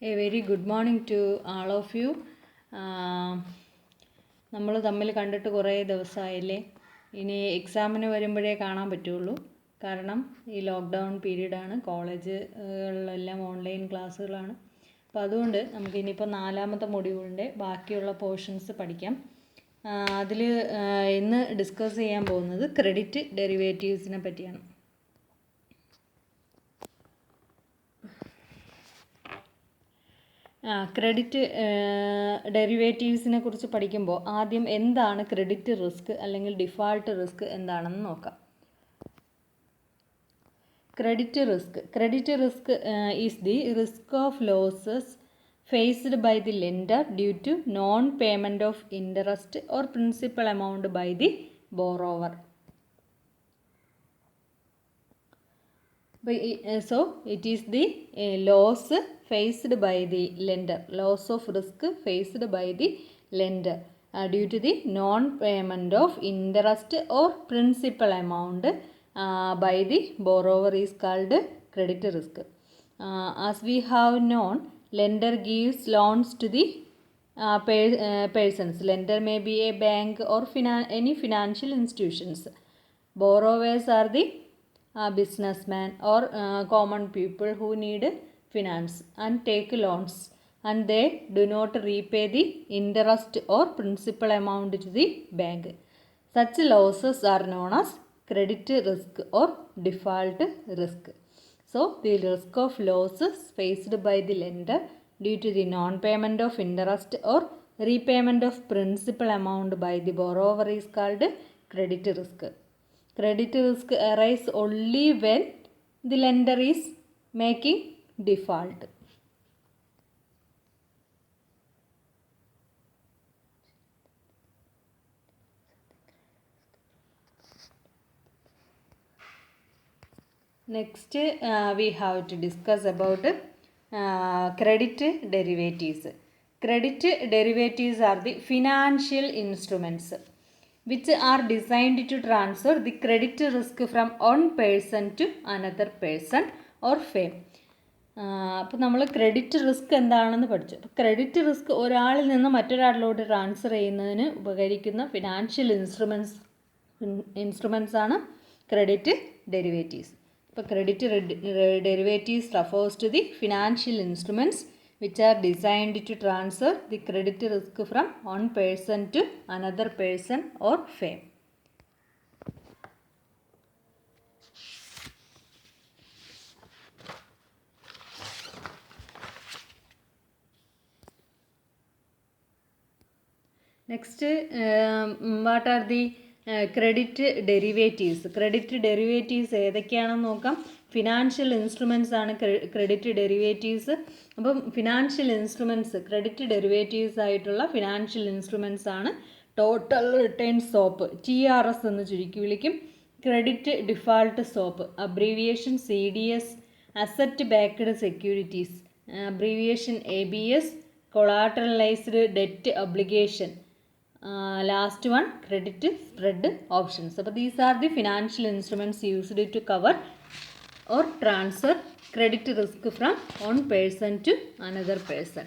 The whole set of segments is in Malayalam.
A very good morning to all of you. നമ്മൾ തമ്മിൽ കണ്ടിട്ട് കുറേ ദിവസമായില്ലേ. ഇനി എക്സാമിന് വരുമ്പോഴേ കാണാൻ പറ്റുള്ളൂ. കാരണം ഈ ലോക്ക്ഡൗൺ പീരീഡാണ്, കോളേജുകളിലെല്ലാം ഓൺലൈൻ ക്ലാസ്സുകളാണ്. അപ്പോൾ അതുകൊണ്ട് നമുക്കിനിയിപ്പോൾ 4ാമത്തെ മൊഡ്യൂളിൻ്റെ ബാക്കിയുള്ള പോർഷൻസ് പഠിക്കാം. അതിൽ ഇന്ന് ഡിസ്കസ് ചെയ്യാൻ പോകുന്നത് ക്രെഡിറ്റ് ഡെറിവേറ്റീവ്സിനെ പറ്റിയാണ്. ക്രെഡിറ്റ് ഡെറിവേറ്റീവ്സിനെ കുറിച്ച് പഠിക്കുമ്പോൾ ആദ്യം എന്താണ് ക്രെഡിറ്റ് റിസ്ക് അല്ലെങ്കിൽ ഡിഫാൾട്ട് റിസ്ക് എന്താണെന്ന് നോക്കാം. Credit risk is the risk of losses faced by the lender due to non payment of interest or principal amount by the borrower. So it is the loss faced by the lender, loss of risk faced by the lender due to the non-payment of interest or principal amount by the borrower is called credit risk. As we have known, lender gives loans to the persons. Lender may be a bank or any financial institutions. Borrowers are the businessmen or common people who need finance and take loans, and they do not repay the interest or principal amount to the bank. Such losses are known as credit risk or default risk. So the risk of losses faced by the lender due to the non-payment of interest or repayment of principal amount by the borrower is called credit risk. Credit risk arises only when the lender is making default. Next, we have to discuss about credit derivatives. Credit derivatives are the financial instruments which are designed to transfer the credit risk from one person to another person or firm. അപ്പോൾ നമ്മൾ ക്രെഡിറ്റ് റിസ്ക് എന്താണെന്ന് പഠിച്ചു. അപ്പോൾ ക്രെഡിറ്റ് റിസ്ക് ഒരാളിൽ നിന്ന് മറ്റൊരാളിലോട്ട് ട്രാൻസ്ഫർ ചെയ്യുന്നതിന് ഉപകരിക്കുന്ന ഫിനാൻഷ്യൽ ഇൻസ്ട്രുമെൻറ്റ്സ് ആണ് ക്രെഡിറ്റ് ഡെറിവേറ്റീവ്സ്. അപ്പോൾ credit derivatives refers to the financial instruments which are designed to transfer the credit risk from one person to another person or firm. Next, what are the credit derivatives? Credit derivatives ഏതൊക്കെയാണെന്ന് നോക്കാം. ഫിനാൻഷ്യൽ ഇൻസ്ട്രുമെൻറ്റ്സ് ആണ് ക്രെഡിറ്റ് ഡെറിവേറ്റീവ്സ്. അപ്പം ഫിനാൻഷ്യൽ ഇൻസ്ട്രുമെൻറ്റ്സ്, ക്രെഡിറ്റ് ഡെറിവേറ്റീവ്സ് ആയിട്ടുള്ള ഫിനാൻഷ്യൽ ഇൻസ്ട്രുമെൻറ്റ്സ് ആണ് ടോട്ടൽ റിട്ടേൺ സ്വോപ്പ്, TRS എന്ന് ചുരുക്കി വിളിക്കും. Credit default swap, abbreviation CDS, asset backed securities, abbreviation ABS, collateralized debt obligation. Last one, credit spread options. So these are the financial instruments used to cover or transfer credit risk from one person to another person.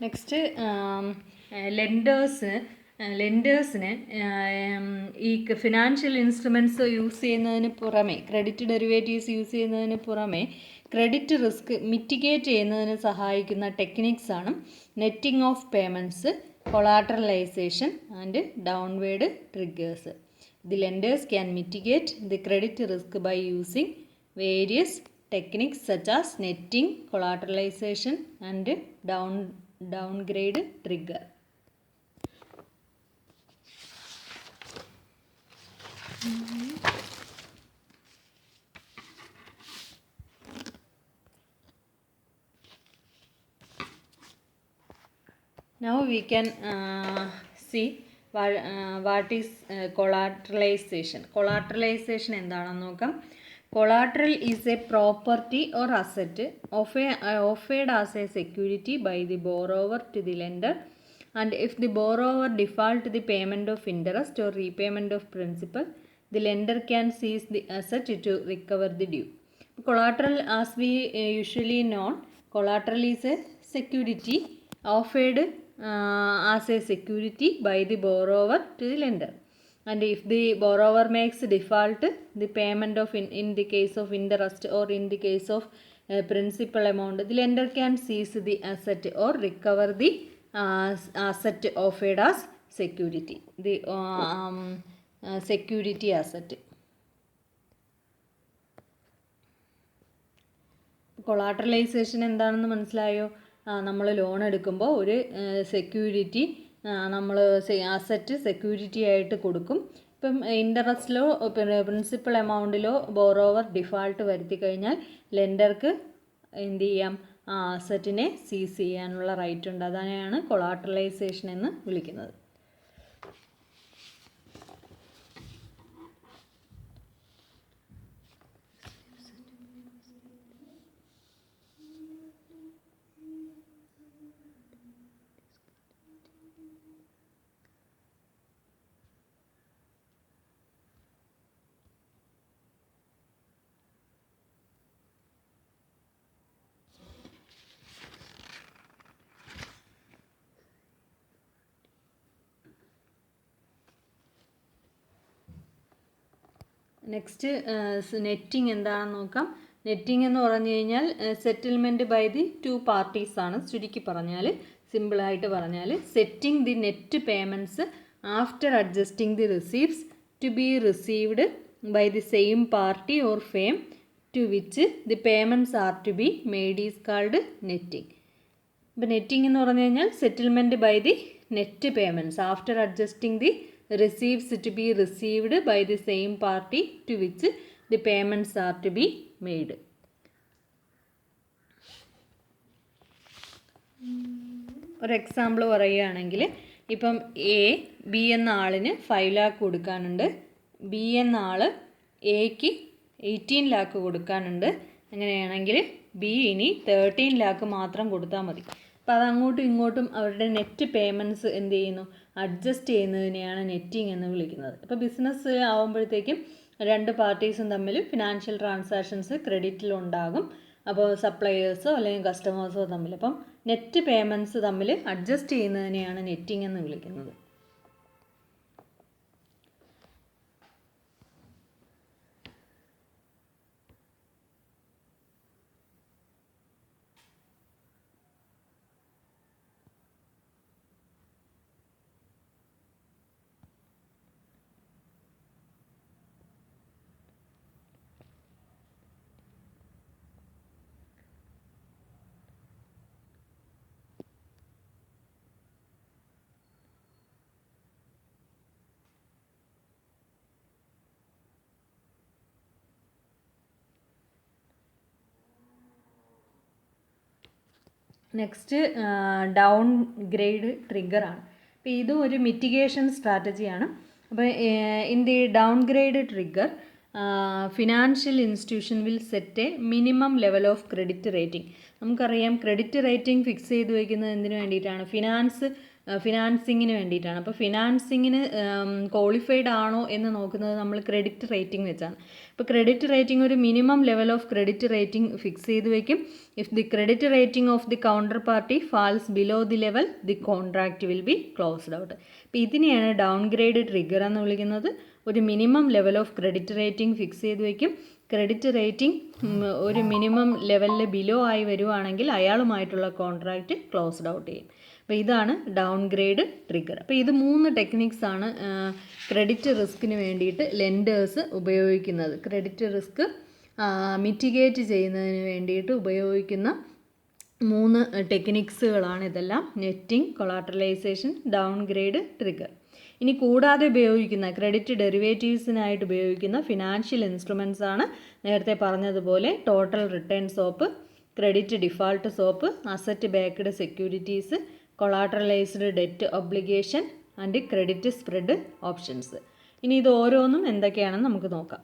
Next, ലെൻഡേഴ്സിന് ഈ ഫിനാൻഷ്യൽ ഇൻസ്ട്രുമെൻറ്റ്സ് യൂസ് ചെയ്യുന്നതിന് പുറമെ, ക്രെഡിറ്റ് ഡെറിവേറ്റീവ്സ് യൂസ് ചെയ്യുന്നതിന് പുറമെ ക്രെഡിറ്റ് റിസ്ക് മിറ്റിഗേറ്റ് ചെയ്യുന്നതിന് സഹായിക്കുന്ന ടെക്നിക്സ് ആണ് netting of payments, collateralization and downward triggers. The lenders can mitigate the credit risk by using various techniques such as netting, collateralization and downgrade trigger. Now we can see what is collateralization. Collateralization എന്താണെന്ന് നോക്കാം. Collateral is a property or asset offered as a security by the borrower to the lender, and if the borrower default the payment of interest or repayment of principal, the lender can seize the asset to recover the due. Collateral, as we usually know, collateral is a security offered as a security by the borrower to the lender, and if the borrower makes default the payment of in the case of interest or in the case of principal amount, the lender can seize the asset or recover the asset offered as security, the security asset. കൊളാട്രലൈസേഷൻ എന്താണെന്ന് മനസ്സിലായോ? നമ്മൾ ലോൺ എടുക്കുമ്പോൾ ഒരു സെക്യൂരിറ്റി നമ്മൾ അസറ്റ് സെക്യൂരിറ്റി ആയിട്ട് കൊടുക്കും. ഇപ്പം ഇൻട്രസ്റ്റിലോ പ്രിൻസിപ്പൽ എമൗണ്ടിലോ ബോറോവർ ഡിഫാൾട്ട് വരുത്തി കഴിഞ്ഞാൽ ലെൻഡർക്ക് എന്ത് ചെയ്യാം? ആ അസറ്റിനെ സീസ് ചെയ്യാനുള്ള റൈറ്റ് ഉണ്ട്. അതിനെയാണ് കൊളാട്രലൈസേഷൻ എന്ന് വിളിക്കുന്നത്. നെക്സ്റ്റ് നെറ്റിംഗ് എന്താണെന്ന് നോക്കാം. നെറ്റിംഗ് എന്ന് പറഞ്ഞു കഴിഞ്ഞാൽ settlement by the two parties ആണ്. ചുരുക്കി പറഞ്ഞാൽ, സിമ്പിളായിട്ട് പറഞ്ഞാൽ, setting the net payments after adjusting the receipts to be received by the same party or firm to which the payments are to be made is called netting. ഇപ്പോൾ നെറ്റിംഗ് എന്ന് പറഞ്ഞു കഴിഞ്ഞാൽ settlement by the net payments after adjusting the receipts to be received by the same party to which the payments are to be made. ഒരു എക്സാമ്പിൾ പറയുകയാണെങ്കിൽ, ഇപ്പം ബി എന്ന ആളിന് 5 lakh കൊടുക്കാനുണ്ട്, ബി എന്ന ആൾ എക്ക് 18 lakh കൊടുക്കാനുണ്ട്. അങ്ങനെയാണെങ്കിൽ ബി ഇനി 13 lakh മാത്രം കൊടുത്താൽ മതി. അപ്പോൾ അത് അങ്ങോട്ടും ഇങ്ങോട്ടും അവരുടെ നെറ്റ് പേയ്മെൻറ്റ്സ് എന്ത് ചെയ്യുന്നു? അഡ്ജസ്റ്റ് ചെയ്യുന്നതിനെയാണ് നെറ്റിംഗ് എന്ന് വിളിക്കുന്നത്. ഇപ്പോൾ ബിസിനസ് ആകുമ്പോഴത്തേക്കും രണ്ട് പാർട്ടീസും തമ്മിൽ ഫിനാൻഷ്യൽ ട്രാൻസാക്ഷൻസ് ക്രെഡിറ്റിലുണ്ടാകും. അപ്പോൾ സപ്ലയേഴ്സോ അല്ലെങ്കിൽ കസ്റ്റമേഴ്സോ തമ്മിൽ, അപ്പം നെറ്റ് പേയ്മെൻറ്റ്സ് തമ്മിൽ അഡ്ജസ്റ്റ് ചെയ്യുന്നതിനെയാണ് നെറ്റിംഗ് എന്ന് വിളിക്കുന്നത്. നെക്സ്റ്റ് ഡൗൺ ഗ്രേഡ് ട്രിഗറാണ്. അപ്പോൾ ഇതും ഒരു മിറ്റിഗേഷൻ സ്ട്രാറ്റജിയാണ്. അപ്പോൾ in the downgrade trigger financial institution will set a minimum level of credit rating. നമുക്കറിയാം ക്രെഡിറ്റ് റേറ്റിംഗ് ഫിക്സ് ചെയ്ത് വയ്ക്കുന്നത് എന്തിനു വേണ്ടിയിട്ടാണ്? ഫിനാൻസിങ്ങിന് വേണ്ടിയിട്ടാണ്. അപ്പോൾ ഫിനാൻസിങ്ങിന് ക്വാളിഫൈഡ് ആണോ എന്ന് നോക്കുന്നത് നമ്മൾ ക്രെഡിറ്റ് റേറ്റിംഗ് വെച്ചാണ്. ഇപ്പോൾ ക്രെഡിറ്റ് റേറ്റിംഗ് ഒരു minimum level of credit rating fix ചെയ്ത് വയ്ക്കും. If the credit rating of the counterparty falls below the level, the contract will be closed out. അപ്പോൾ ഇതിനെയാണ് ഡൗൺ ഗ്രേഡ് ട്രിഗർ എന്ന് വിളിക്കുന്നത്. ഒരു minimum level of credit rating fix ചെയ്ത് വയ്ക്കും. ക്രെഡിറ്റ് റേറ്റിംഗ് ഒരു മിനിമം ലെവലിൽ ബിലോ ആയി വരുവാണെങ്കിൽ അയാളുമായിട്ടുള്ള കോൺട്രാക്റ്റ് ക്ലോസ്ഡ് ഔട്ട് ചെയ്യും. അപ്പോൾ ഇതാണ് ഡൗൺ ഗ്രേഡ് ട്രിഗർ. അപ്പോൾ ഇത് 3 ടെക്നിക്സാണ് ക്രെഡിറ്റ് റിസ്കിന് വേണ്ടിയിട്ട് ലെൻഡേഴ്സ് ഉപയോഗിക്കുന്നത്. ക്രെഡിറ്റ് റിസ്ക് മിറ്റിഗേറ്റ് ചെയ്യുന്നതിന് വേണ്ടിയിട്ട് ഉപയോഗിക്കുന്ന 3 ടെക്നിക്സുകളാണ് ഇതെല്ലാം. Netting, collateralization, downgrade trigger. ഇനി കൂടാതെ ഉപയോഗിക്കുന്ന ക്രെഡിറ്റ് ഡെറിവേറ്റീവ്സിനായിട്ട് ഉപയോഗിക്കുന്ന ഫിനാൻഷ്യൽ ഇൻസ്ട്രുമെൻറ്റ്സ് ആണ് നേരത്തെ പറഞ്ഞതുപോലെ total return swap, credit default swap, asset backed securities, collateralized debt obligation and credit spread options. ഇനി ഇത് ഓരോന്നും എന്തൊക്കെയാണെന്ന് നമുക്ക് നോക്കാം.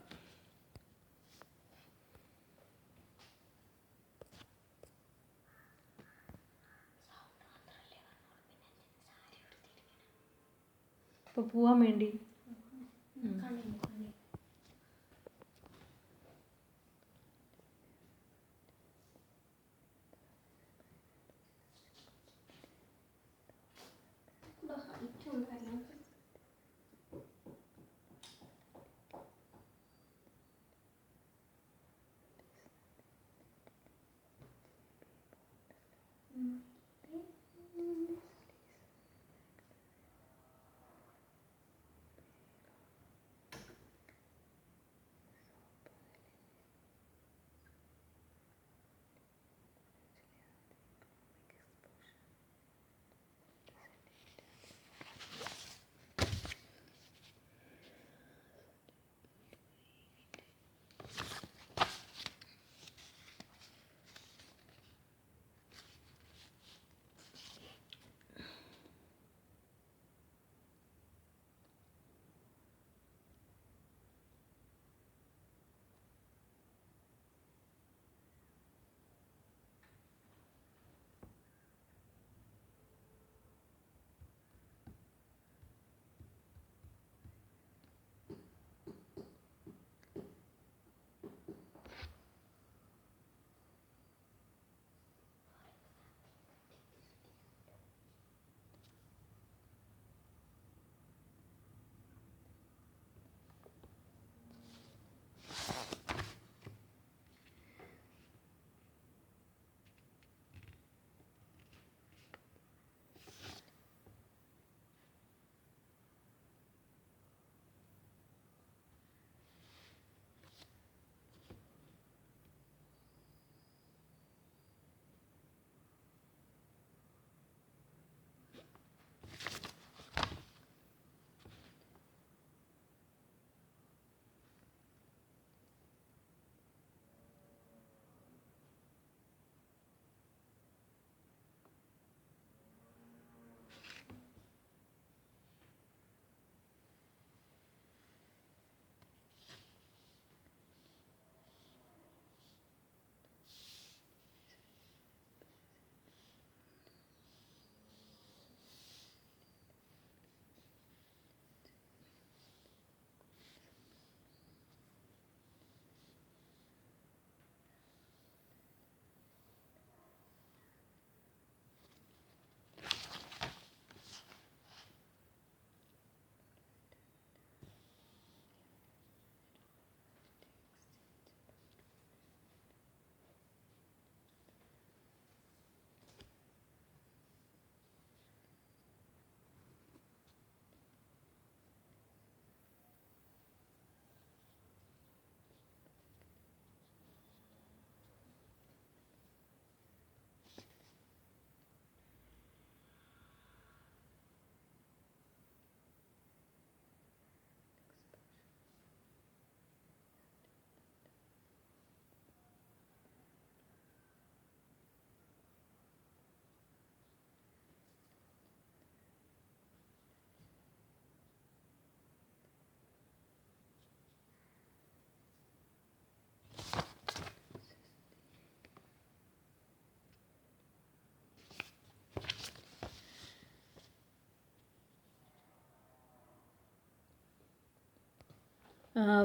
ഇപ്പോൾ പോവാൻ വേണ്ടി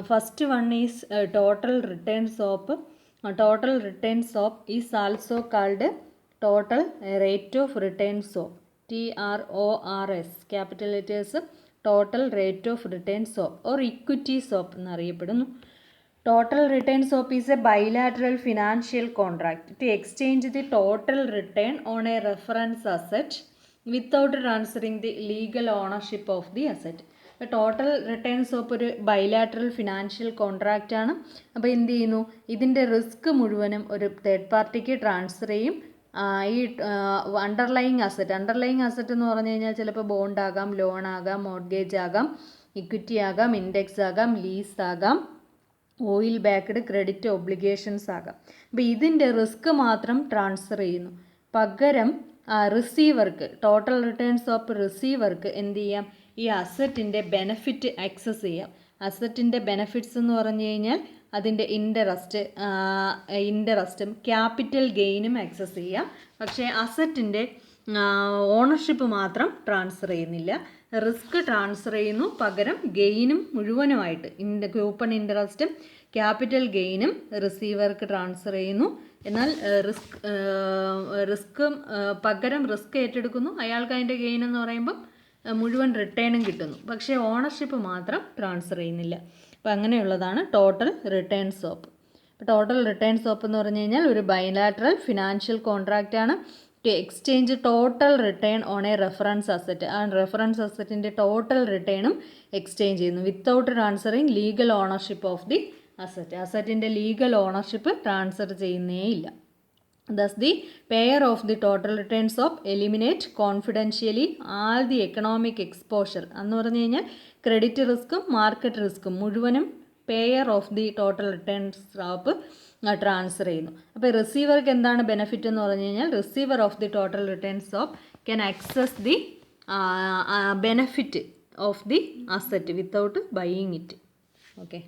First one is total return swap. Total return swap is also called total rate of return swap. TRORS, capital letters, total rate of return swap or equity swap എന്നറിയപ്പെടുന്നു. Total return swap is a bilateral financial contract to exchange the total return on a reference asset without transferring the legal ownership of the asset. Total return swap ഒരു ബൈലാറ്ററൽ ഫിനാൻഷ്യൽ കോൺട്രാക്റ്റ് ആണ്. അപ്പോൾ എന്ത് ചെയ്യുന്നു, ഇതിൻ്റെ റിസ്ക് മുഴുവനും ഒരു തേർഡ് പാർട്ടിക്ക് ട്രാൻസ്ഫർ ചെയ്യും. ഈ അണ്ടർലൈങ് അസറ്റ് എന്ന് പറഞ്ഞു കഴിഞ്ഞാൽ ചിലപ്പോൾ ബോണ്ട് ആകാം, ലോൺ ആകാം, മോർഗേജ് ആകാം, ഇക്വിറ്റി ആകാം, ഇൻഡെക്സ് ആകാം, ലീസ് ആകാം, ഓയിൽ ബാക്ക്ഡ് ക്രെഡിറ്റ് ഒബ്ലിഗേഷൻസ് ആകാം. അപ്പോൾ ഇതിൻ്റെ റിസ്ക് മാത്രം ട്രാൻസ്ഫർ ചെയ്യുന്നു. പകരം റിസീവർക്ക്, ടോട്ടൽ റിട്ടേൺസ് ഓഫ് റിസീവർക്ക് എന്ത് ചെയ്യാം, ഈ അസറ്റിൻ്റെ ബെനഫിറ്റ് ആക്സസ് ചെയ്യാം. അസറ്റിൻ്റെ ബെനഫിറ്റ്സ് എന്ന് പറഞ്ഞു കഴിഞ്ഞാൽ അതിൻ്റെ ഇൻട്രസ്റ്റും ക്യാപിറ്റൽ ഗെയിനും ആക്സസ് ചെയ്യാം. പക്ഷേ അസറ്റിൻ്റെ ഓണർഷിപ്പ് മാത്രം ട്രാൻസ്ഫർ ചെയ്യുന്നില്ല. റിസ്ക് ട്രാൻസ്ഫർ ചെയ്യുന്നു, പകരം ഗെയിനും മുഴുവനുമായിട്ട് കൂപ്പൺ ഇൻട്രസ്റ്റും ക്യാപിറ്റൽ ഗെയിനും റിസീവർക്ക് ട്രാൻസ്ഫർ ചെയ്യുന്നു. എന്നാൽ പകരം റിസ്ക് ഏറ്റെടുക്കുന്നു. അയാൾക്ക് അതിൻ്റെ ഗെയിൻ എന്ന് പറയുമ്പോൾ മുഴുവൻ റിട്ടേണും കിട്ടുന്നു. പക്ഷേ ഓണർഷിപ്പ് മാത്രം ട്രാൻസ്ഫർ ചെയ്യുന്നില്ല. അപ്പോൾ അങ്ങനെയുള്ളതാണ് total return swap. Total return swap എന്ന് പറഞ്ഞു കഴിഞ്ഞാൽ ഒരു ബൈലാറ്ററൽ ഫിനാൻഷ്യൽ കോൺട്രാക്റ്റ് ആണ് to exchange total return on a reference asset. ആ റെഫറൻസ് അസറ്റിൻ്റെ ടോട്ടൽ റിട്ടേണും എക്സ്ചേഞ്ച് ചെയ്യുന്നു without transferring legal ownership of the asset. അസറ്റിൻ്റെ ലീഗൽ ഓണർഷിപ്പ് ട്രാൻസ്ഫർ ചെയ്യുന്നേയില്ല. Thus, the payer of the total return swap eliminate confidentially all the economic exposure. എന്ന് പറഞ്ഞു കഴിഞ്ഞാൽ ക്രെഡിറ്റ് റിസ്ക്കും മാർക്കറ്റ് റിസ്ക്കും മുഴുവനും payer of the total return swap transfer ചെയ്യുന്നു. അപ്പോൾ റിസീവർക്ക് എന്താണ് ബെനിഫിറ്റ് എന്ന് പറഞ്ഞു കഴിഞ്ഞാൽ receiver of the total return swap can access the benefit of the asset without buying it. Okay.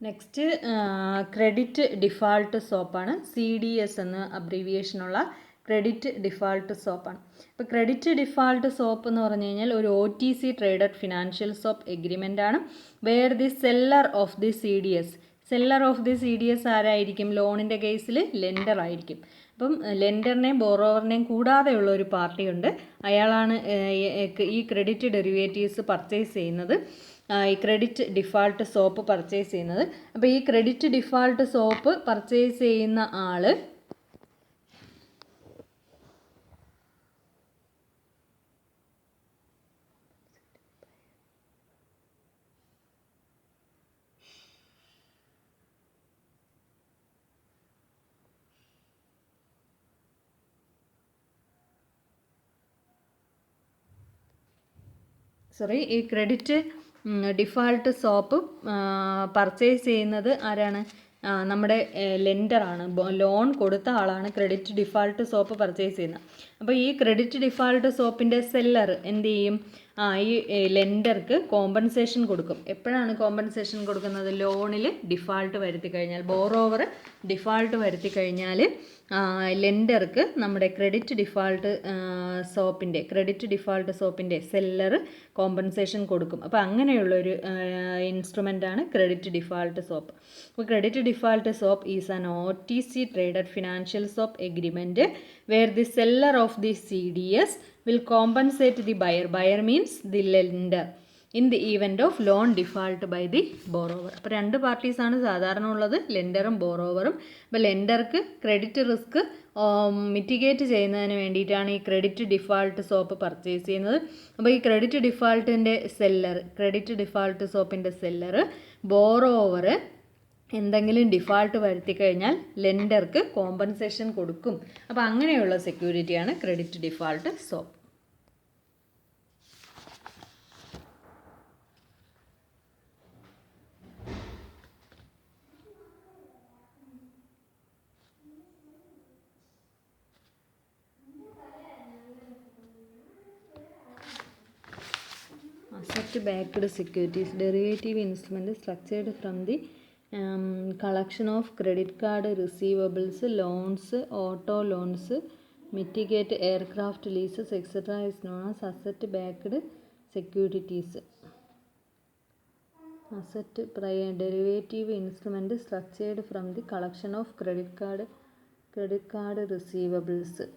Next credit default സോപ്പാണ്. CDS എന്ന അബ്രീവിയേഷനുള്ള ക്രെഡിറ്റ് ഡിഫാൾട്ട് സോപ്പാണ്. ഇപ്പോൾ ക്രെഡിറ്റ് ഡിഫാൾട്ട് സോപ്പ് എന്ന് പറഞ്ഞു കഴിഞ്ഞാൽ ഒരു OTC traded financial swap agreement ആണ്. Where the seller of the CDS ആരായിരിക്കും? ലോണിൻ്റെ കേസിൽ ലെൻഡർ ആയിരിക്കും. അപ്പം ലെൻഡറിനെയും ബോറോവറിനെയും കൂടാതെയുള്ള ഒരു പാർട്ടിയുണ്ട്. അയാളാണ് ഈ ക്രെഡിറ്റ് ഡെറിവേറ്റീവ്സ് പർച്ചേസ് ചെയ്യുന്നത്, ഈ ക്രെഡിറ്റ് ഡിഫാൾട്ട് സോപ്പ് പർച്ചേസ് ചെയ്യുന്നത്. അപ്പോൾ ഈ ക്രെഡിറ്റ് ഡിഫാൾട്ട് സോപ്പ് പർച്ചേസ് ചെയ്യുന്ന ആൾ ഈ ക്രെഡിറ്റ് ഡിഫാൾട്ട് സോപ്പ് പർച്ചേസ് ചെയ്യുന്നത് ആരാണ്? നമ്മുടെ ലെൻഡറാണ്. ലോൺ കൊടുത്ത ആളാണ് ക്രെഡിറ്റ് ഡിഫാൾട്ട് സോപ്പ് പർച്ചേസ് ചെയ്യുന്നത്. അപ്പോൾ ഈ ക്രെഡിറ്റ് ഡിഫാൾട്ട് സോപ്പിൻ്റെ സെല്ലർ എന്ത് ചെയ്യും? ഈ ലെൻഡർക്ക് കോമ്പൻസേഷൻ കൊടുക്കും. എപ്പോഴാണ് കോമ്പൻസേഷൻ കൊടുക്കുന്നത്? ലോണിൽ ഡിഫാൾട്ട് വരുത്തി കഴിഞ്ഞാൽ, ബോറോവർ ഡിഫാൾട്ട് വരുത്തി കഴിഞ്ഞാൽ ലെൻഡർക്ക് നമ്മുടെ ക്രെഡിറ്റ് ഡിഫാൾട്ട് സോപ്പിൻ്റെ സെല്ലർ കോമ്പൻസേഷൻ കൊടുക്കും. അപ്പോൾ അങ്ങനെയുള്ളൊരു ഇൻസ്ട്രുമെൻ്റാണ് ക്രെഡിറ്റ് ഡിഫാൾട്ട് സോപ്പ്. അപ്പോൾ credit default swap is an OTC traded financial swap agreement where the seller of the CDS will compensate the buyer. Buyer means the lender in the event of loan default by the borrower. അപ്പോൾ രണ്ട് പാർട്ടീസാണ് സാധാരണ ഉള്ളത്, ലെൻഡറും ബോറോവറും. അപ്പോൾ ലെൻഡർക്ക് ക്രെഡിറ്റ് റിസ്ക് മിറ്റിഗേറ്റ് ചെയ്യുന്നതിന് വേണ്ടിയിട്ടാണ് ഈ ക്രെഡിറ്റ് ഡിഫാൾട്ട് സോപ്പ് പർച്ചേസ് ചെയ്യുന്നത്. അപ്പോൾ ഈ ക്രെഡിറ്റ് ഡിഫാൾട്ട് സോപ്പിൻ്റെ സെല്ലർ ബോറോവർ എന്തെങ്കിലും ഡിഫാൾട്ട് വരുത്തി കഴിഞ്ഞാൽ ലെൻഡർക്ക് കോമ്പൻസേഷൻ കൊടുക്കും. അപ്പോൾ അങ്ങനെയുള്ള സെക്യൂരിറ്റിയാണ് credit default swap. asset-backed securities, derivative instrument structured from the collection of credit card receivables, loans, auto loans, mitigate aircraft leases, etc. is known as asset-backed securities. Derivative instrument structured from the collection of credit card receivables.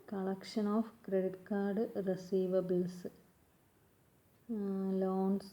Collection of credit card receivables, loans,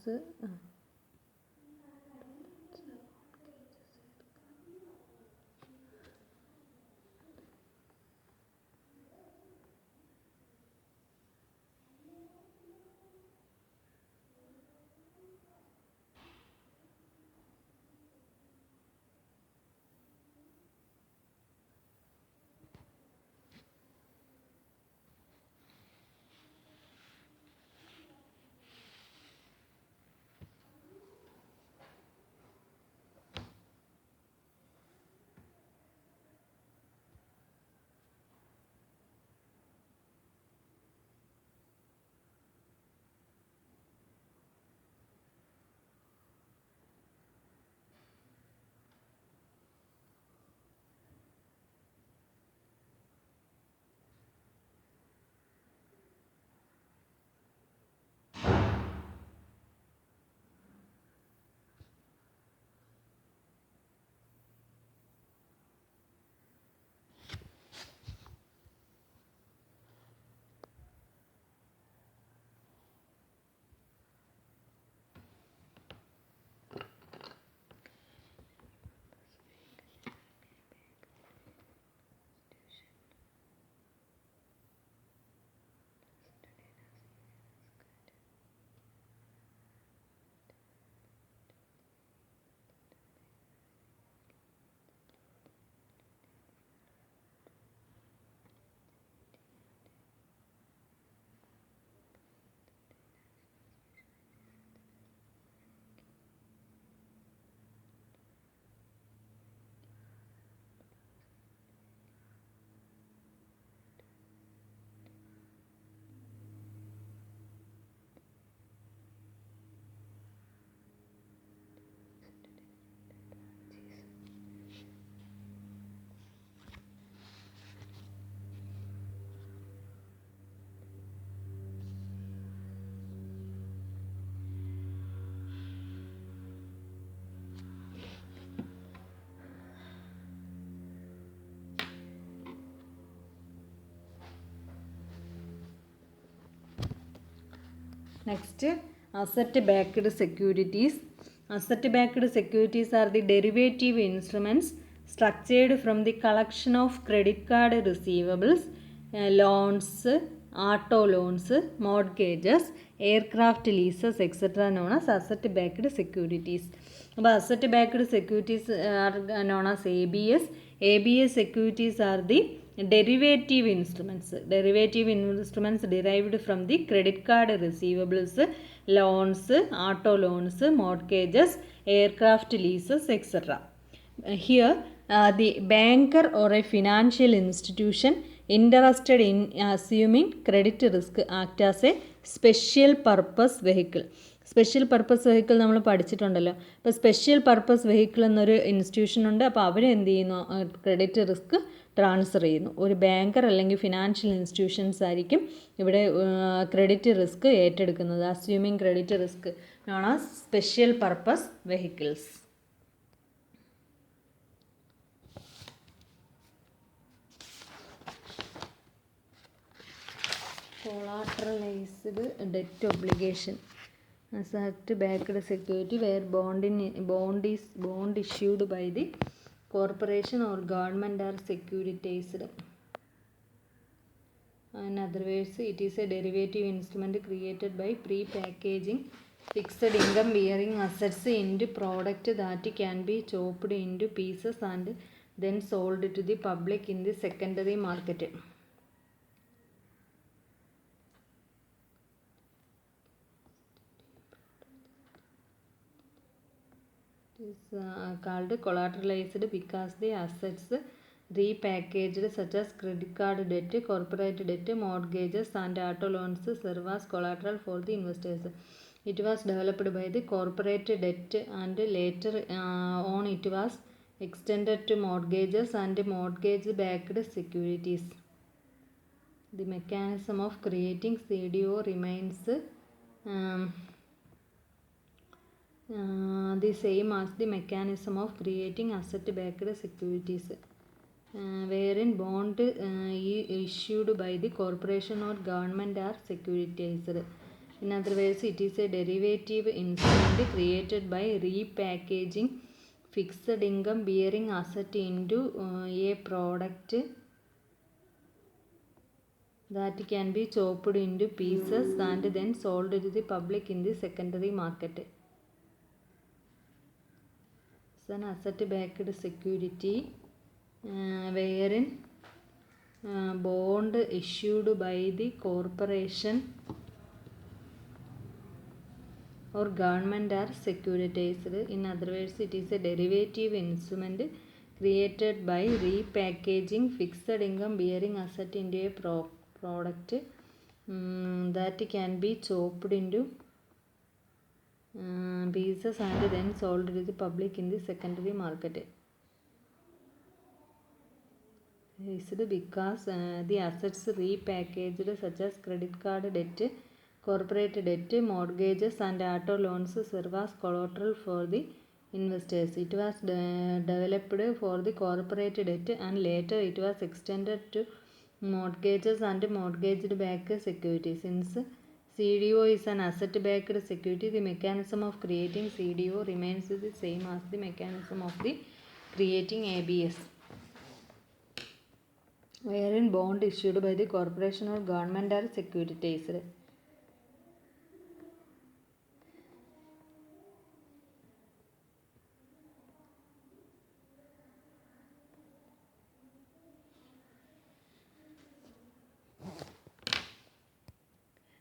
Next, asset-backed securities. Asset-backed securities are the derivative instruments structured from the collection of credit card receivables, loans, auto loans, mortgages, aircraft leases, etc. known as asset-backed securities. അപ്പോൾ asset-backed securities are known as ABS. ABS securities are the derivative instruments. Derivative instruments derived from the credit card receivables, loans, auto loans, mortgages, aircraft leases, etc. Here, the banker or a financial institution interested in assuming credit risk act as a special purpose vehicle. Special purpose vehicle നമ്മൾ പഠിച്ചിട്ടുണ്ടല്ലോ. അപ്പോൾ സ്പെഷ്യൽ പർപ്പസ് വെഹിക്കിൾ എന്നൊരു ഇൻസ്റ്റിറ്റ്യൂഷൻ ഉണ്ട്. അപ്പോൾ അവർ എന്ത് ചെയ്യുന്നു, ക്രെഡിറ്റ് റിസ്ക് ട്രാൻസ്ഫർ ചെയ്യുന്നു. ഒരു ബാങ്കർ അല്ലെങ്കിൽ ഫിനാൻഷ്യൽ ഇൻസ്റ്റിറ്റ്യൂഷൻസ് ആയിരിക്കും ഇവിടെ ക്രെഡിറ്റ് റിസ്ക് ഏറ്റെടുക്കുന്നത്. Assuming credit risk known as special purpose vehicles. Collateralized debt obligation. Asset-backed security where bond issued by the corporation or government are securitized. In other words, it is a derivative instrument created by pre-packaging fixed income bearing assets into product that can be chopped into pieces and then sold to the public in the secondary market. It is called collateralized because the assets repackaged such as credit card debt, corporate debt, mortgages and auto loans serve as collateral for the investors. It was developed by the corporate debt and later on it was extended to mortgages and mortgage-backed securities. The mechanism of creating CDO remains the same as the mechanism of creating asset-backed securities, wherein bond issued by the corporation or government are securitized. In other words, it is a derivative instrument created by repackaging fixed income bearing asset into a product that can be chopped into pieces and then sold to the public in the secondary market. It's an asset-backed security wherein bond issued by the corporation or government are securitized. In other words, it is a derivative instrument created by repackaging fixed income bearing asset into a product that can be chopped into pieces and then sold to the public in the secondary market. This is because the assets repackaged such as credit card debt, corporate debt, mortgages and auto loans serve as collateral for the investors. It was developed for the corporate debt and later it was extended to mortgages and mortgage-backed securities. Since CDO is an asset-backed security, the mechanism of creating CDO remains the same as the mechanism of the creating ABS, wherein bond issued by the corporation or government are securitized.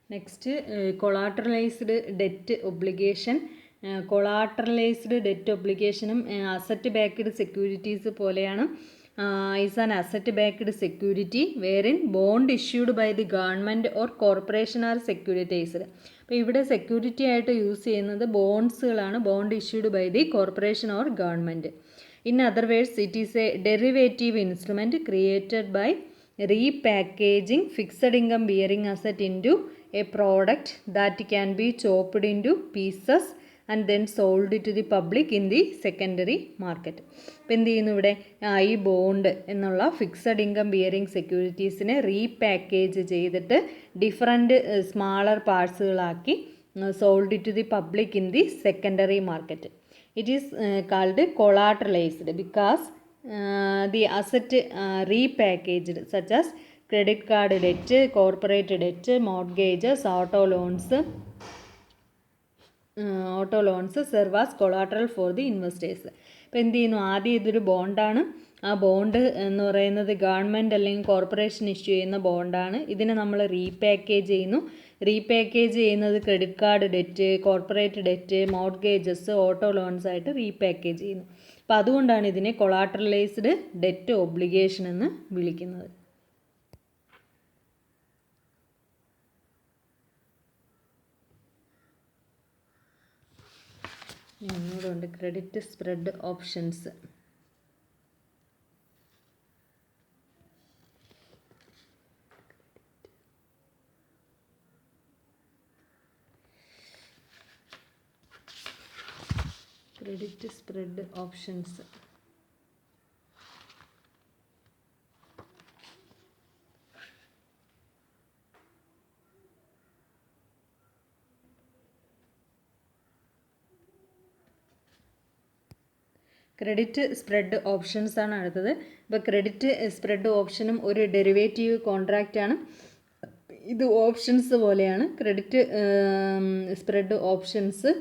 Next, collateralized debt obligation. Collateralized debt obligation asset-backed securities പോലെയാണ്. Is an asset-backed security wherein bond issued by the government or corporation are securitized. അപ്പോൾ ഇവിടെ സെക്യൂരിറ്റി ആയിട്ട് യൂസ് ചെയ്യുന്നത് ബോണ്ട്സുകളാണ്, bond issued by the corporation or government. In other words, it is a derivative instrument created by repackaging fixed income bearing asset into a product that can be chopped into pieces and then sold to the public in the secondary market. അപ്പോൾ എന്ത് ചെയ്യുന്നു ഇവിടെ ഈ ബോണ്ട് എന്നുള്ള ഫിക്സഡ് ഇൻകം ബിയറിംഗ് സെക്യൂരിറ്റീസിനെ റീപാക്കേജ് ചെയ്തിട്ട് ഡിഫറെൻറ്റ് സ്മാളർ പാർട്സുകളാക്കി sold to the public in the secondary market. It is called collateralized because the asset repackaged such as credit card debt, corporate debt, mortgages, auto loans serve as collateral for the investors. അപ്പോൾ എന്ത് ചെയ്യുന്നു, ആദ്യം ഇതൊരു ബോണ്ടാണ്. ആ ബോണ്ട് എന്ന് പറയുന്നത് ഗവൺമെൻറ് അല്ലെങ്കിൽ കോർപ്പറേഷൻ ഇഷ്യൂ ചെയ്യുന്ന ബോണ്ടാണ്. ഇതിനെ നമ്മൾ റീപാക്കേജ് ചെയ്യുന്നു. റീപാക്കേജ് ചെയ്യുന്നത് credit card debt, corporate debt, mortgages, auto loans ആയിട്ട് റീപാക്കേജ് ചെയ്യുന്നു. അപ്പോൾ അതുകൊണ്ടാണ് ഇതിനെ കൊളാട്രലൈസ്ഡ് ഡെറ്റ് ഒബ്ലിഗേഷൻ എന്ന് വിളിക്കുന്നത്. ഒന്നുകൂടെ credit spread options. Credit spread options. Credit spread options ആണ് അടുത്തത്. ഇപ്പോൾ ക്രെഡിറ്റ് സ്പ്രെഡ് ഓപ്ഷനും ഒരു ഡെറിവേറ്റീവ് കോൺട്രാക്റ്റ് ആണ്. ഇത് ഓപ്ഷൻസ് പോലെയാണ്. ക്രെഡിറ്റ് സ്പ്രെഡ് ഓപ്ഷൻസ്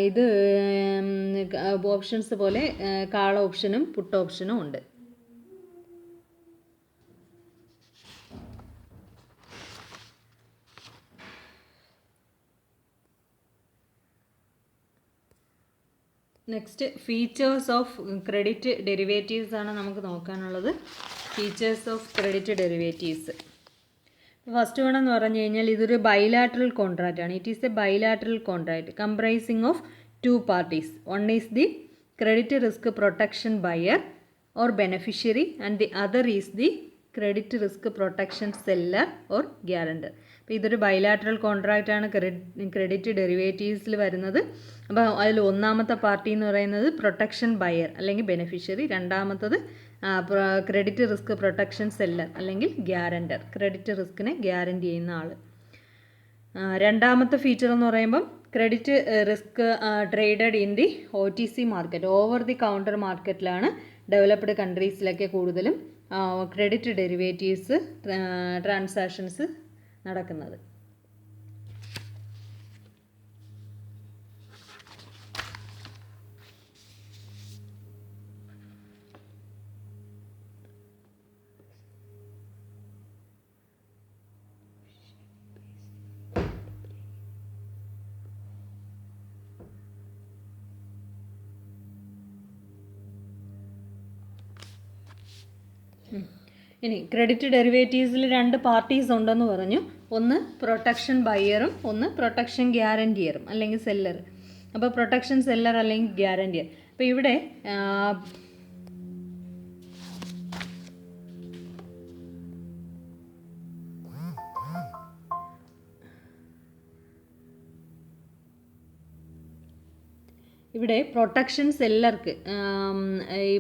ഇത് ഓപ്ഷൻസ് പോലെ കാൾ ഓപ്ഷനും പുട്ട് ഓപ്ഷനും ഉണ്ട്. Next features of credit derivatives ആണ് നമുക്ക് നോക്കാനുള്ളത്. Features of credit derivatives. First one എന്ന് പറഞ്ഞു കഴിഞ്ഞാൽ ഇതൊരു ബൈലാറ്ററൽ കോൺട്രാക്റ്റ് ആണ്. It is a bilateral contract comprising of two parties. One is the credit risk protection buyer or beneficiary and the other is the credit risk protection seller or guarantor. അപ്പോൾ ഇതൊരു ബൈലാറ്ററൽ കോൺട്രാക്റ്റ് ആണ് ക്രെഡിറ്റ് ഡെറിവേറ്റീവ്സിൽ വരുന്നത്. അപ്പോൾ അതിൽ ഒന്നാമത്തെ പാർട്ടി എന്ന് പറയുന്നത് പ്രൊട്ടക്ഷൻ ബയർ അല്ലെങ്കിൽ ബെനഫിഷ്യറി, രണ്ടാമത്തത് ക്രെഡിറ്റ് റിസ്ക് പ്രൊട്ടക്ഷൻ സെല്ലർ അല്ലെങ്കിൽ ഗ്യാരണ്ടർ, ക്രെഡിറ്റ് റിസ്കിനെ ഗ്യാരണ്ടി ചെയ്യുന്ന ആൾ. രണ്ടാമത്തെ ഫീച്ചർ എന്ന് പറയുമ്പം credit risk traded in the OTC market, over the counter മാർക്കറ്റിലാണ് ഡെവലപ്ഡ് കൺട്രീസിലൊക്കെ കൂടുതലും ക്രെഡിറ്റ് ഡെറിവേറ്റീവ്സ് ട്രാൻസാക്ഷൻസ് നടക്കുന്നത്. ഇനി ക്രെഡിറ്റ് ഡെറിവേറ്റീവ്സിൽ രണ്ട് പാർട്ടീസ് ഉണ്ടെന്ന് പറഞ്ഞു. ഒന്ന് പ്രൊട്ടക്ഷൻ ബയ്യറും ഒന്ന് പ്രൊട്ടക്ഷൻ ഗ്യാരണ്ടിയറും അല്ലെങ്കിൽ സെല്ലർ. അപ്പോൾ പ്രൊട്ടക്ഷൻ സെല്ലർ അല്ലെങ്കിൽ ഗ്യാരണ്ടിയർ. അപ്പോൾ ഇവിടെ പ്രൊട്ടക്ഷൻ സെല്ലർക്ക് ഈ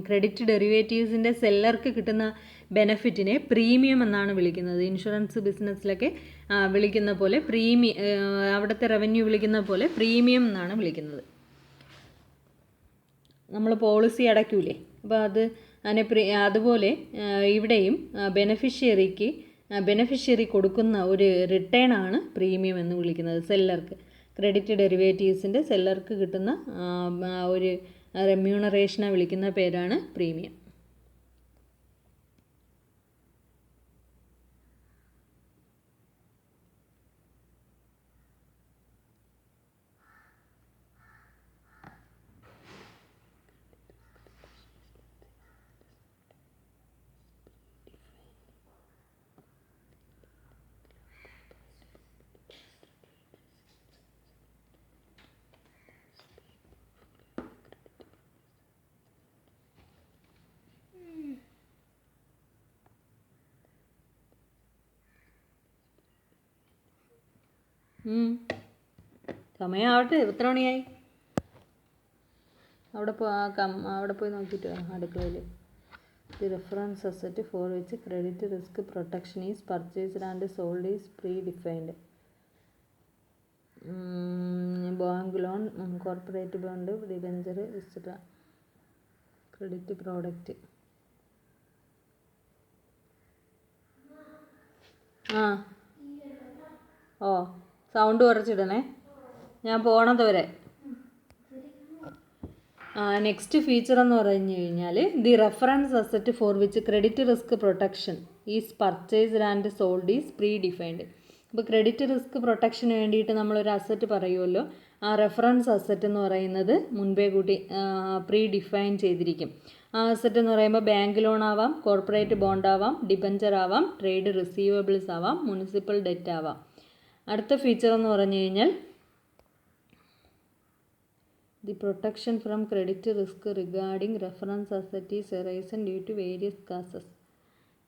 ക്രെഡിറ്റ് ഡെറിവേറ്റീവ്സിൻ്റെ സെല്ലർക്ക് കിട്ടുന്ന ബെനഫിറ്റിനെ പ്രീമിയം എന്നാണ് വിളിക്കുന്നത്. ഇൻഷുറൻസ് ബിസിനസ്സിലൊക്കെ വിളിക്കുന്ന പോലെ അവിടുത്തെ റവന്യൂ വിളിക്കുന്ന പോലെ പ്രീമിയം എന്നാണ് വിളിക്കുന്നത്. നമ്മൾ പോളിസി അടയ്ക്കൂലേ, അപ്പോൾ അതുപോലെ ഇവിടെയും ബെനഫിഷ്യറി കൊടുക്കുന്ന ഒരു റിട്ടേൺ ആണ് പ്രീമിയം എന്ന് വിളിക്കുന്നത് സെല്ലർക്ക്. ക്രെഡിറ്റ് ഡെറിവേറ്റീവ്സിൻ്റെ സെല്ലർക്ക് കിട്ടുന്ന ഒരു റെമ്യൂണറേഷനെ വിളിക്കുന്ന പേരാണ് പ്രീമിയം. സമയമാവട്ടെ, എത്ര മണിയായി? അവിടെ പോയി നോക്കിയിട്ട് അടുക്കളയിൽ. The reference asset for which credit risk protection is purchased and sold is predefined. Bank loan, corporate bond, debenture et cetera. Credit product. Sound കുറച്ചിടണേ, ഞാൻ പോണത് വരെ. നെക്സ്റ്റ് ഫീച്ചർ എന്ന് പറഞ്ഞു കഴിഞ്ഞാൽ the reference asset for which credit risk protection is purchased and sold is predefined. അപ്പോൾ ക്രെഡിറ്റ് റിസ്ക് പ്രൊട്ടക്ഷന് വേണ്ടിയിട്ട് നമ്മളൊരു അസറ്റ് പറയുമല്ലോ, ആ റെഫറൻസ് അസറ്റ് എന്ന് പറയുന്നത് മുൻപേ കൂട്ടി പ്രീ ഡിഫൈൻ ചെയ്തിരിക്കും. ആ അസറ്റ് എന്ന് പറയുമ്പോൾ ബാങ്ക് ലോൺ ആവാം, കോർപ്പറേറ്റ് ബോണ്ട് ആവാം, ഡിബഞ്ചർ ആവാം, ട്രേഡ് റിസീവബിൾസ് ആവാം, മുനിസിപ്പൽ ഡെറ്റ് ആവാം. അടുത്ത ഫീച്ചർ എന്ന് പറഞ്ഞു കഴിഞ്ഞാൽ the protection from credit risk regarding reference asset is arisen due to various causes.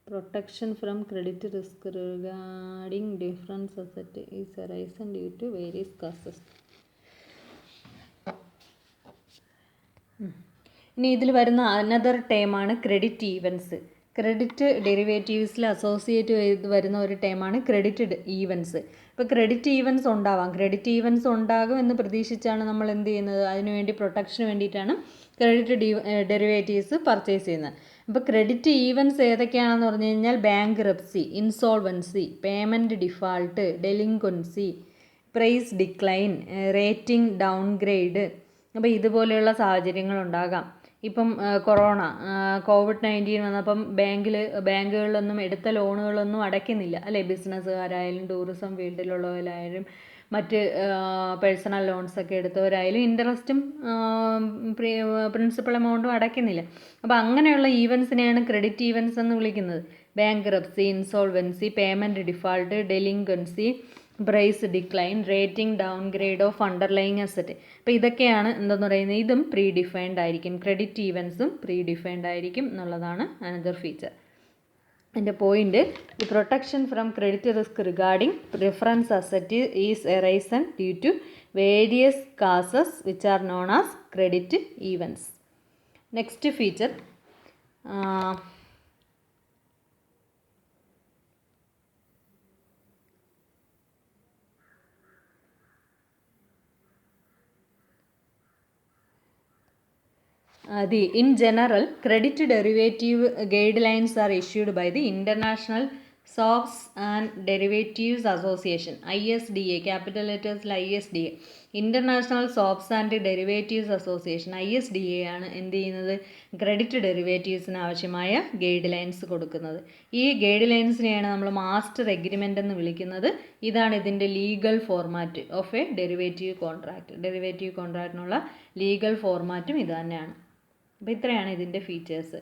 Protection from credit risk regarding reference asset is arisen due to various causes. ഇനി ഇതിൽ വരുന്ന അനദർ ടേമാണ് ക്രെഡിറ്റ് ഈവൻസ്. ക്രെഡിറ്റ് ഡെറിവേറ്റീവ്സിൽ അസോസിയേറ്റ് ചെയ്ത് വരുന്ന ഒരു ടേമാണ് ക്രെഡിറ്റ് ഈവൻസ്. ഇപ്പോൾ ക്രെഡിറ്റ് ഈവൻസ് ഉണ്ടാവാം, ക്രെഡിറ്റ് ഈവൻസ് ഉണ്ടാകും എന്ന് പ്രതീക്ഷിച്ചാണ് നമ്മൾ എന്ത് ചെയ്യുന്നത്, അതിനുവേണ്ടി പ്രൊട്ടക്ഷന് വേണ്ടിയിട്ടാണ് ക്രെഡിറ്റ് ഡെറിവേറ്റീവ്സ് പർച്ചേസ് ചെയ്യുന്നത്. അപ്പോൾ ക്രെഡിറ്റ് ഈവൻസ് ഏതൊക്കെയാണെന്ന് പറഞ്ഞു കഴിഞ്ഞാൽ bankruptcy, insolvency, payment default, delinquency, price decline, rating downgrade. അപ്പോൾ ഇതുപോലെയുള്ള സാഹചര്യങ്ങളുണ്ടാകാം. ഇപ്പം COVID-19 വന്നപ്പം ബാങ്കുകളിലൊന്നും എടുത്ത ലോണുകളൊന്നും അടയ്ക്കുന്നില്ല അല്ലേ, ബിസിനസ്സുകാരായാലും ടൂറിസം ഫീൽഡിലുള്ളവരായാലും മറ്റ് പേഴ്സണൽ ലോൺസൊക്കെ എടുത്തവരായാലും ഇൻട്രസ്റ്റും പ്രിൻസിപ്പൽ എമൗണ്ടും അടയ്ക്കുന്നില്ല. അപ്പോൾ അങ്ങനെയുള്ള ഈവൻസിനെയാണ് ക്രെഡിറ്റ് ഈവൻസ് എന്ന് വിളിക്കുന്നത്. Bankruptcy, insolvency, payment default, delinquency, price decline, rating downgrade of underlying asset. അപ്പോൾ ഇതൊക്കെയാണ് എന്തെന്ന് പറയുന്നത്, ഇതും പ്രീ ഡിഫൈൻഡ് ആയിരിക്കും. ക്രെഡിറ്റ് ഈവൻസും പ്രീ ഡിഫൈൻഡ് ആയിരിക്കും എന്നുള്ളതാണ് അനദർ ഫീച്ചർ. എൻ്റെ point, the protection from credit risk regarding preference asset is arisen due to various causes which are known as credit events. Next feature, in general, credit derivative guidelines are issued by the International Swaps and Derivatives Association, ISDA, capital letters ISDA, International Swaps and Derivatives Association, ISDA ആണ് എന്ത് ചെയ്യുന്നത്, ക്രെഡിറ്റ് ഡെറിവേറ്റീവ്സിന് ആവശ്യമായ ഗൈഡ് ലൈൻസ് കൊടുക്കുന്നത്. ഈ ഗൈഡ് ലൈൻസിനെയാണ് നമ്മൾ മാസ്റ്റർ എഗ്രിമെൻ്റ് എന്ന് വിളിക്കുന്നത്. ഇതാണ് ഇതിൻ്റെ legal format of a derivative contract. Derivative കോൺട്രാക്റ്റിനുള്ള ലീഗൽ ഫോർമാറ്റും ഇത് തന്നെയാണ്. അപ്പോൾ ഇത്രയാണ് ഇതിൻ്റെ ഫീച്ചേഴ്സ്.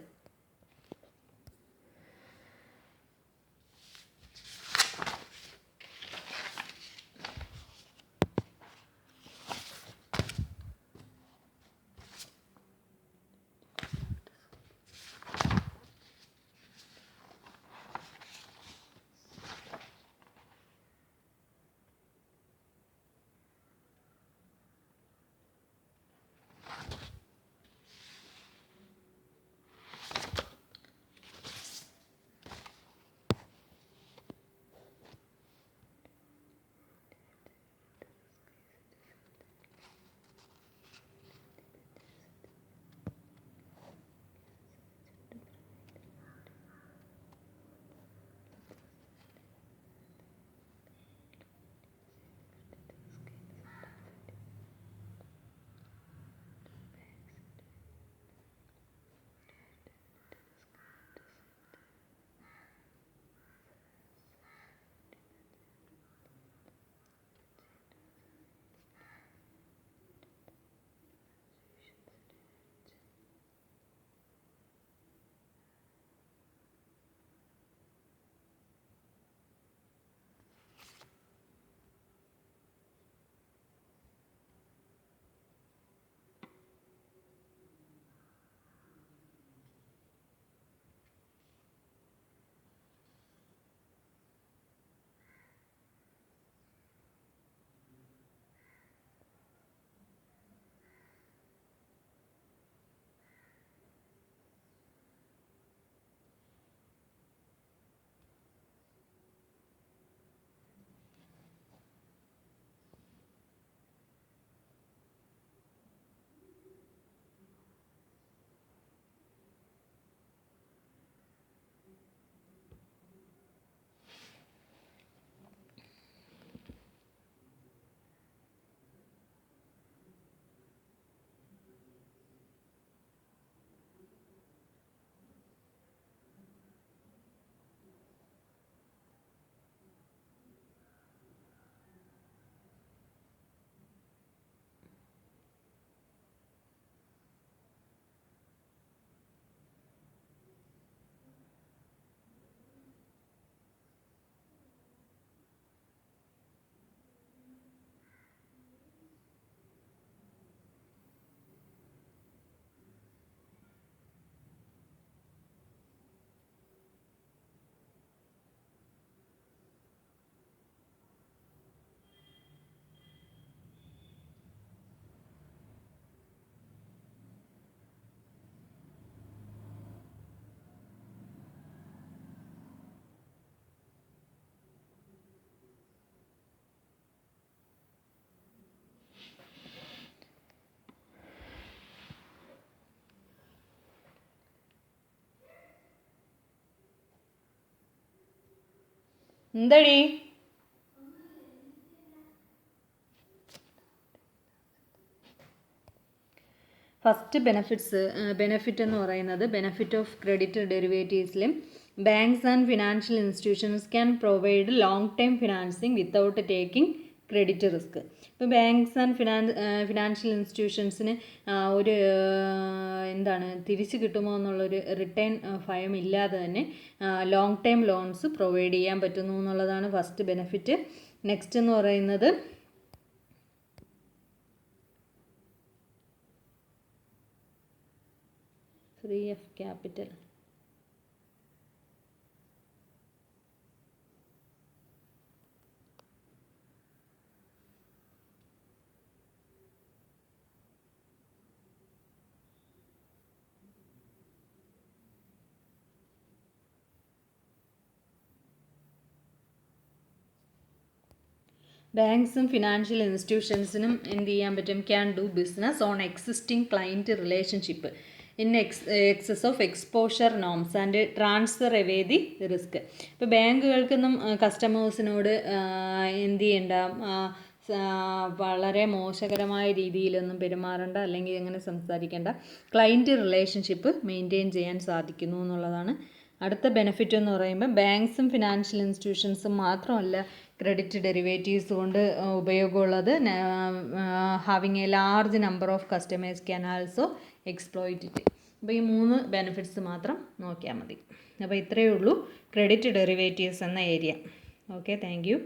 എന്തടി? ഫസ്റ്റ് ബെനിഫിറ്റ് എന്ന് പറയുന്നത് ബെനിഫിറ്റ് ഓഫ് ക്രെഡിറ്റ് ഡെറിവേറ്റീവ്സിലും banks and financial institutions can provide long time financing without taking credit risk. ഇപ്പോൾ ബാങ്ക്സ് ആൻഡ് ഫിനാൻഷ്യൽ ഇൻസ്റ്റിറ്റ്യൂഷൻസിന് ഒരു തിരിച്ച് കിട്ടുമോ എന്നുള്ളൊരു റിട്ടേൺ ഭയം ഇല്ലാതെ തന്നെ ലോങ് ടൈം ലോൺസ് പ്രൊവൈഡ് ചെയ്യാൻ പറ്റുന്നു എന്നുള്ളതാണ് ഫസ്റ്റ് ബെനിഫിറ്റ്. നെക്സ്റ്റ് എന്ന് പറയുന്നത് ഫ്രീ ഓഫ് ക്യാപിറ്റൽ. ബാങ്ക്സും ഫിനാൻഷ്യൽ ഇൻസ്റ്റിറ്റ്യൂഷൻസിനും എന്ത് ചെയ്യാൻ പറ്റും? Can do business on existing client relationship in excess of exposure norms and transfer away the risk. ഇപ്പോൾ ബാങ്കുകൾക്കൊന്നും കസ്റ്റമേഴ്സിനോട് എന്ത് ചെയ്യണ്ട, വളരെ മോശകരമായ രീതിയിലൊന്നും പെരുമാറേണ്ട, അല്ലെങ്കിൽ അങ്ങനെ സംസാരിക്കേണ്ട. ക്ലയൻറ്റ് റിലേഷൻഷിപ്പ് മെയിൻറ്റെയിൻ ചെയ്യാൻ സാധിക്കുന്നു എന്നുള്ളതാണ് അടുത്ത ബെനിഫിറ്റ് എന്ന് പറയുമ്പോൾ. ബാങ്ക്സും ഫിനാൻഷ്യൽ ഇൻസ്റ്റിറ്റ്യൂഷൻസും മാത്രമല്ല ക്രെഡിറ്റ് ഡെറിവേറ്റീവ്സ് കൊണ്ട് ഉപയോഗമുള്ളത്. Having a large number of customers can also exploit it. അപ്പോൾ ഈ 3 ബെനിഫിറ്റ്സ് മാത്രം നോക്കിയാൽ മതി. അപ്പോൾ ഇത്രയേ ഉള്ളൂ ക്രെഡിറ്റ് ഡെറിവേറ്റീവ്സ് എന്ന ഏരിയ. Okay, thank you.